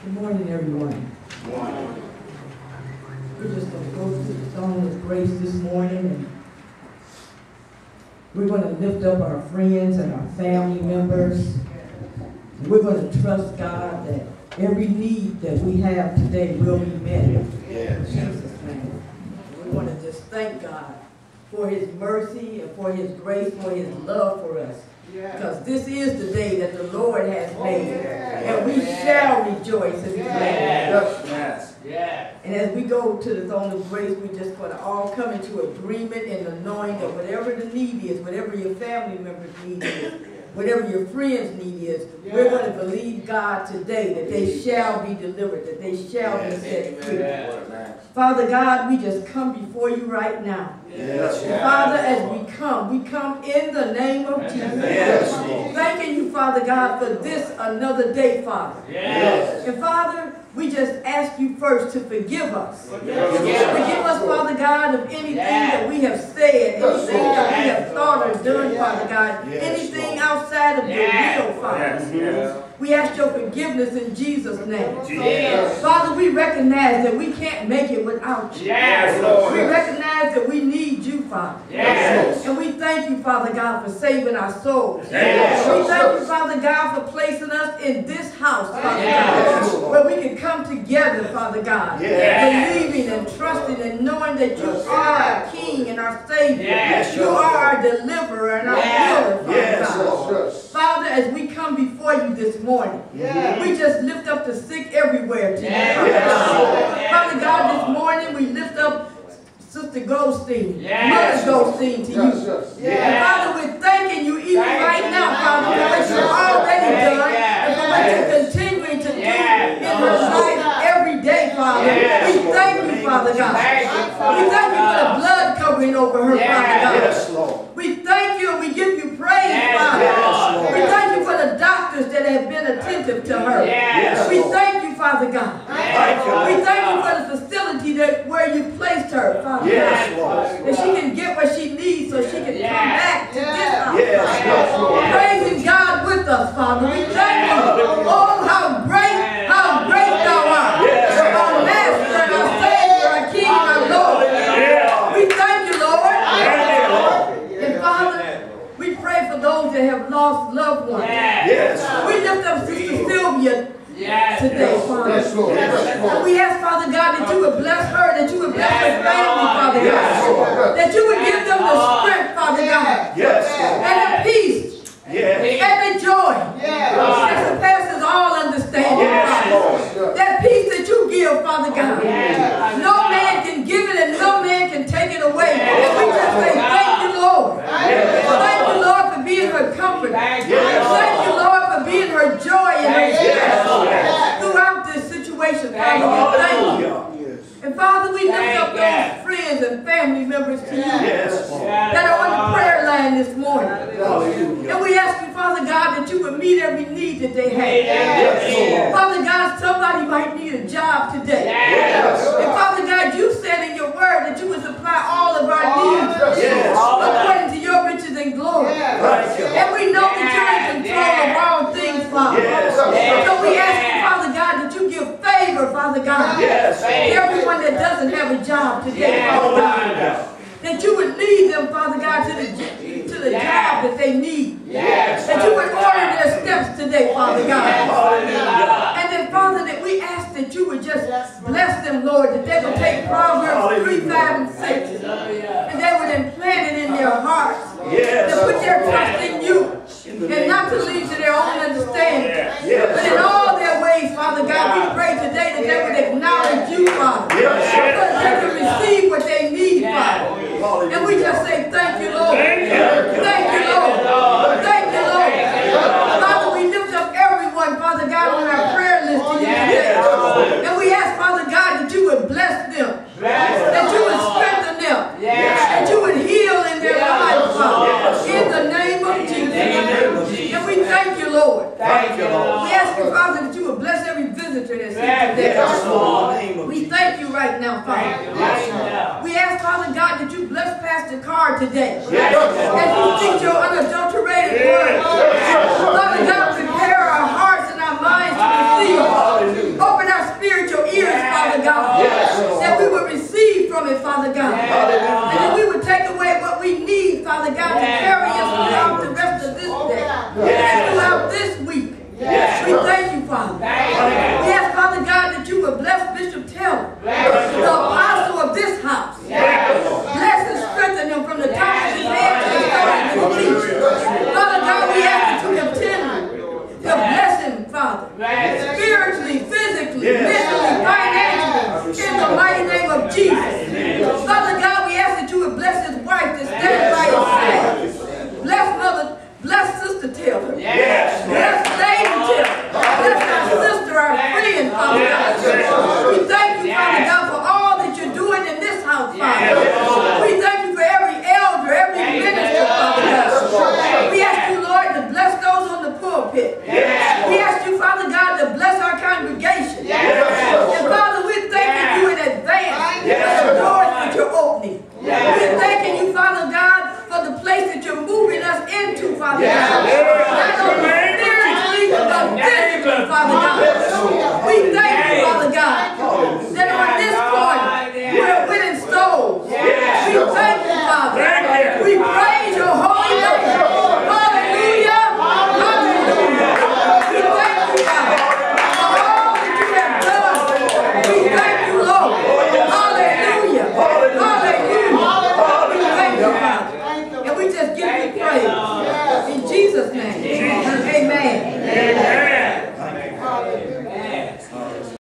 Good morning, everyone. Good morning. We're just going to go to the throne of grace this morning, and we're going to lift up our friends and our family members. And we're going to trust God that every need that we have today will be met. In Jesus' name. We want to just thank God for His mercy and for His grace, for His love for us. Because this is the day that the Lord has made, and we shall rejoice and be glad. And as we go to the throne of grace, we're just going to all come into agreement in the knowing that whatever the need is, whatever your family members' need is, whatever your friends' need is, we're going to believe God today that they shall be delivered, that they shall be set free. Father God, we just come before you right now. And Father, as we come in the name of Jesus. Thanking you, Father God, for this another day, Father. And Father, we just ask you first to forgive us. Forgive us, Father God, of anything that we have said, anything that we have thought or done, Father God, anything outside of your will, Father. We ask your forgiveness in Jesus' name. Father, we recognize that we can't make it without you. We recognize that we need you, Father. And we thank you, Father God, for saving our souls. We thank you, Father God, for placing us in this house, Father God, where we can come together, Father God, believing and trusting and knowing that you are our King and our Savior. You are our deliverer and our healer, Father God. Father, as we come before you this morning, we just lift up the sick everywhere today. Father God, this morning we lift up Sister Goldstein, Mother Goldstein to you. And Father, we're thanking you even right now, Father, for what you've already done and for what you're continuing to do in her life every day, Father. We thank you, Father God. We thank you for the blood covering over her, Father God. We thank you and we give you praise, Father. We thank you for the doctors that have been attentive to her. We thank you, Father God. We thank you for the facility where you placed her, Father. That she can get what she needs so she can come back to this house. Praising God with us, Father. We thank you. Oh, how great thou art. Our Master, our Savior, our King, our Lord. We thank you, Lord. And Father, we pray for those that have lost loved ones. We lift up Sister Sylvia today, Father. And we ask, Father God, that you would bless her, that you would bless her family, Father God. That you would give them the strength, Father God. And the peace. And the joy. That surpasses all understanding, Father. That peace that you give, Father God. No man can give it and no man can take it away. And we just say, thank you, Lord. Thank you, Lord, for being her comfort. Thank you, Lord, for being her joy and her strength throughout this situation, Father. Thank you. And Father, we lift up those friends and family members to you that are on the prayer line this morning. And we ask you, Father God, that you would meet every need that they have. Father God, somebody might need a job today. And Father God, you said in your word that you would supply all of our needs according to your riches and glory. And we know that you're in control of all things, Father. So we ask you, Father God, that you give favor, Father God, to everyone that doesn't have a job today, Father God. That you would lead them, Father God, to the job that they need. That you would order their steps today, Father God. And then, Father, that we ask that you would just bless them, Lord, that they would take Proverbs 3, 5, and 6, and they would implant it in their hearts. To put their trust in you, and not to lead to their own understanding. But in all their ways, Father God, we pray today that they would acknowledge you, Father. So that they can receive what they need, Father. And we just say, thank you, Lord. Thank you, Lord. Thank you, Lord. Father, we lift up everyone, Father God, on our prayer list to you today. And we ask, Father God, that you would bless them. That you would strengthen them. That you would heal in their lives, Father. In the name of Jesus. And we thank you, Lord. Thank you, Lord. We ask you, Father, that you would bless every visitor that's here today. We thank you right now, Father. We ask, Father God, that you bless Pastor Carr today. As you teach your unadulterated word. Father God, prepare our hearts and our minds to receive. Open Father God. And that we would take away what we need, Father God, to carry us throughout the rest of this day. And throughout this week. We thank you, Father. We ask, Father God, that you would bless Bishop Taylor, the apostle of this house. Bless and strengthen him from the top of his head to the soles of his feet. Father God, we ask that you continue to bless him, Father, spiritually, physically, mentally, financially, in the mighty name of Jesus. Father God, we ask that you would bless his wife to stand by his side. Bless Sister Taylor. Bless Lady Taylor. Bless our sister, our friend, Father God. We thank you, Father God, for all that you're doing in this house, Father. We thank you for every elder, every minister, Father God. We ask you, Lord, to bless those on the pulpit. We ask you, Father God, to bless our congregation. And Father, we're thanking you in advance for the doors that you're opening. We're thanking you, Father God, for the place that you're moving us into, Father God.